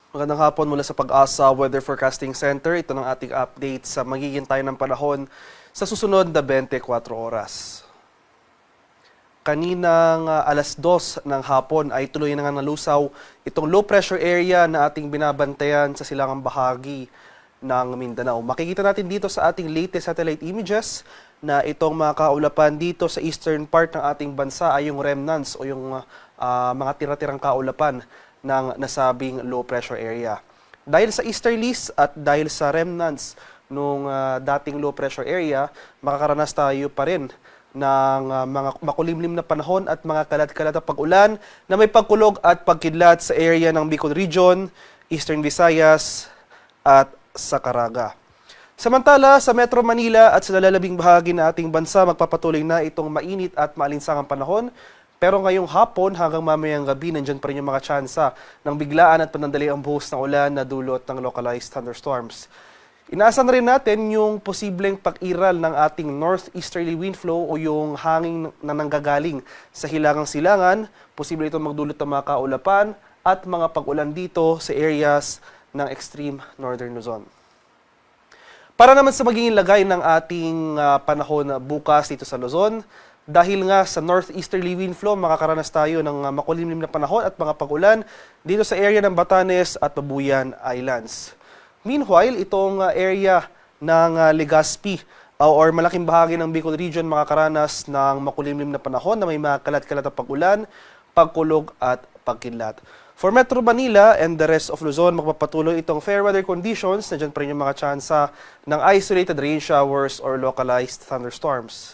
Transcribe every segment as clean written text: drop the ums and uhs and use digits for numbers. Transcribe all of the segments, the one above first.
Magandang hapon mula sa Pag-asa Weather Forecasting Center. Ito ng ating update sa magiging tayo ng panahon sa susunod na 24 oras. Kaninang alas 2 ng hapon ay tuloy na nga nalusaw itong low pressure area na ating binabantayan sa silangang bahagi ng Mindanao. Makikita natin dito sa ating latest satellite images na itong mga kaulapan dito sa eastern part ng ating bansa ay yung remnants o yung mga tira-tirang kaulapan ng nasabing low pressure area. Dahil sa easterlies at dahil sa remnants nung dating low pressure area, makakaranas tayo pa rin ng mga makulimlim na panahon at mga kalat-kalat na pag-ulan na may pagkulog at pagkidlat sa area ng Bicol Region, Eastern Visayas at sa Caraga. Samantala, sa Metro Manila at sa nalalabing bahagi ng ating bansa, magpapatuloy na itong mainit at maalinsangang panahon. Pero ngayong hapon hanggang mamayang gabi, nandyan pa rin yung mga tsansa ng biglaan at panandali ang buhos ng ulan na dulot ng localized thunderstorms. Inaasahan rin natin yung posibleng pag-iral ng ating northeasterly wind flow o yung hangin na nanggagaling sa hilagang silangan. Posible itong magdulot ng mga kaulapan at mga pag-ulan dito sa areas ng extreme northern Luzon. Para naman sa magiging lagay ng ating panahon bukas dito sa Luzon, dahil nga sa northeasterly wind flow, makakaranas tayo ng makulimlim na panahon at mga pag-ulan dito sa area ng Batanes at Babuyan Islands. Meanwhile, itong area ng Legazpi or malaking bahagi ng Bicol Region makakaranas ng makulimlim na panahon na may mga kalat-kalat na pag-ulan, pagkulog at pagkidlat. For Metro Manila and the rest of Luzon, magpapatuloy itong fair weather conditions. Nandiyan pa rin yung mga tsansa ng isolated rain showers or localized thunderstorms.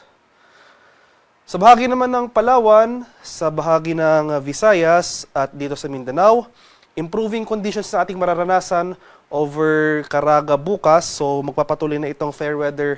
Sa bahagi naman ng Palawan, sa bahagi ng Visayas at dito sa Mindanao, improving conditions na ating mararanasan over Caraga bukas. So magpapatuloy na itong fair weather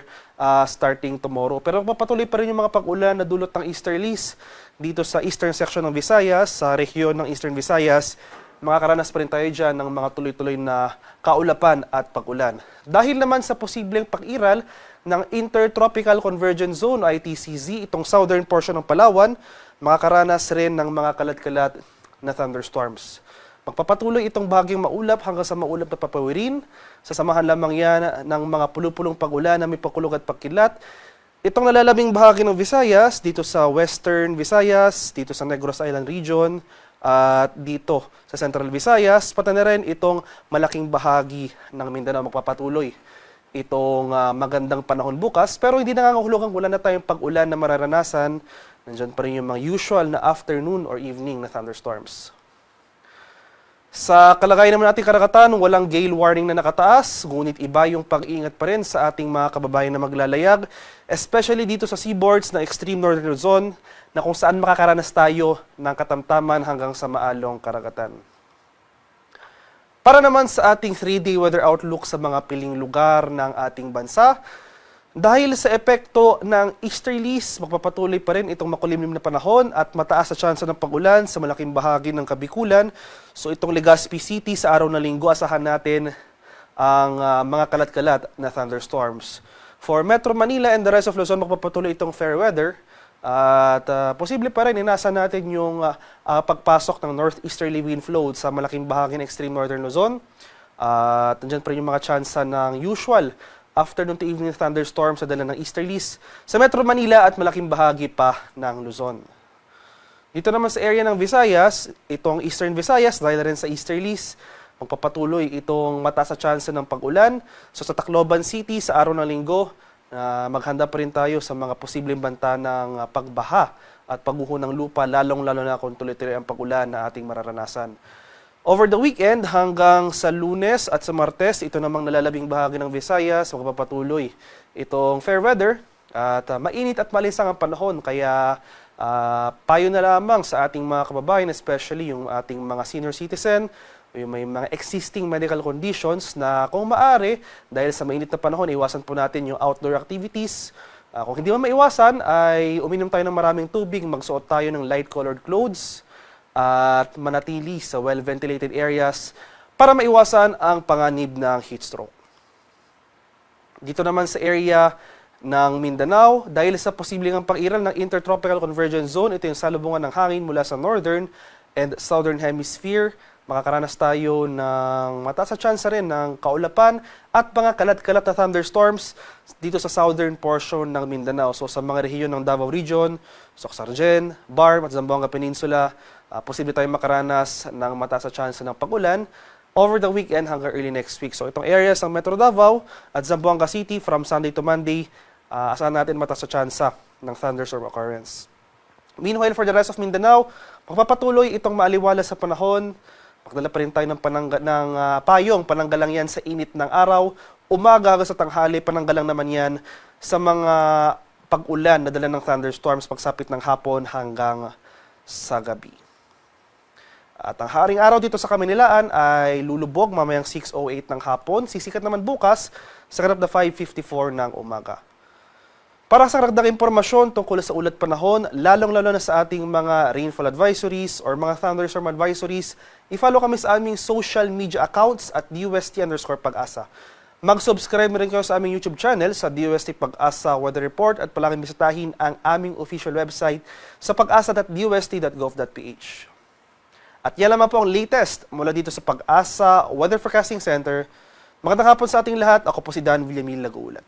starting tomorrow. Pero magpapatuloy pa rin yung mga pag-ulan na dulot ng easterlies dito sa eastern section ng Visayas, sa rehiyon ng Eastern Visayas. Makakaranas pa rin tayo dyan ng mga tuloy-tuloy na kaulapan at pag-ulan. Dahil naman sa posibleng pag-iral ng Intertropical Convergence Zone, ITCZ, itong southern portion ng Palawan, makakaranas rin ng mga kalat-kalat na thunderstorms. Magpapatuloy itong bahagyang maulap hanggang sa maulap na papawirin. Sasamahan lamang yan ng mga pulupulong pag-ulan na may pagkulog at pagkilat. Itong nalalabing bahagi ng Visayas, dito sa Western Visayas, dito sa Negros Island Region, at dito sa Central Visayas, pati na rin itong malaking bahagi ng Mindanao magpapatuloy itong magandang panahon bukas. Pero hindi nangangahulugang wala na tayong pag-ulan na mararanasan. Nandiyan pa rin yung mga usual na afternoon or evening na thunderstorms. Sa kalagayan naman natin karagatan, walang gale warning na nakataas, ngunit iba yung pag-iingat pa rin sa ating mga kababayan na maglalayag, especially dito sa seaboards ng extreme northern Luzon, na kung saan makakaranas tayo ng katamtaman hanggang sa maalong karagatan. Para naman sa ating 3-day weather outlook sa mga piling lugar ng ating bansa, dahil sa epekto ng easterlies, magpapatuloy pa rin itong makulimlim na panahon at mataas sa tsansa ng pag-ulan sa malaking bahagi ng Kabikulan. So itong Legazpi City sa araw na linggo, asahan natin ang mga kalat-kalat na thunderstorms. For Metro Manila and the rest of Luzon, magpapatuloy itong fair weather. At posible pa rin, inasa natin yung pagpasok ng northeasterly wind flow sa malaking bahagi ng extreme northern Luzon. At nandiyan pa rin yung mga tsansa ng usual afternoon to evening thunderstorms sa dala ng easterlies sa Metro Manila at malaking bahagi pa ng Luzon. Dito naman sa area ng Visayas, itong Eastern Visayas, dahil rin sa easterlies, magpapatuloy itong mataas na tsansa ng pag-ulan. So sa Tacloban City, sa araw ng linggo, maghanda pa rin tayo sa mga posibleng banta ng pagbaha at pagguho ng lupa, lalong-lalo na kung tuloy-tuloy ang pag-ulan na ating mararanasan. Over the weekend hanggang sa Lunes at sa Martes, ito namang nalalabing bahagi ng Visayas, magpapatuloy itong fair weather at mainit at malinsang ang panahon. Kaya payo na lamang sa ating mga kababayan, especially yung ating mga senior citizen, yung may mga existing medical conditions na kung maaari, dahil sa mainit na panahon, iwasan po natin yung outdoor activities. Kung hindi man maiwasan, ay uminom tayo ng maraming tubig, magsuot tayo ng light-colored clothes, at manatili sa well-ventilated areas para maiwasan ang panganib ng heat stroke. Dito naman sa area ng Mindanao, dahil sa posibleng pag-iral ng Intertropical Convergence Zone, ito yung salubungan ng hangin mula sa northern and southern hemisphere makakaranas tayo ng mataas na tsansa rin ng kaulapan at mga kalat-kalat na thunderstorms dito sa southern portion ng Mindanao. So sa mga rehiyon ng Davao Region, Soc-Sargen, Barm at Zamboanga Peninsula, posible tayong makaranas ng mataas na tsansa ng pag-ulan over the weekend hanggang early next week. So itong areas ng Metro Davao at Zamboanga City from Sunday to Monday, asahan natin mataas na tsansa ng thunderstorm occurrence. Meanwhile, for the rest of Mindanao, magpapatuloy itong maaliwalas sa panahon. Magdala pa rin tayo ng payong, pananggalang yan sa init ng araw. Umaga hanggang sa tanghali, pananggalang naman yan sa mga pag-ulan na dala ng thunderstorms pagsapit ng hapon hanggang sa gabi. At ang haring araw dito sa Kamunilaan ay lulubog mamayang 6:08 ng hapon. Sisikat naman bukas sa ganap na 5:54 ng umaga. Para sa karagdag impormasyon tungkol sa ulat panahon, lalong-lalo na sa ating mga rainfall advisories or mga thunderstorm advisories, i-follow kami sa aming social media accounts at DUST_Pag-asa. Mag-subscribe rin kayo sa aming YouTube channel sa DUST Pag-asa Weather Report at palaging bisitahin ang aming official website sa pag-asa.dust.gov.ph. At yan naman po ang latest mula dito sa Pag-asa Weather Forecasting Center. Magandang hapon sa ating lahat. Ako po si Dan Villamil Laguulat.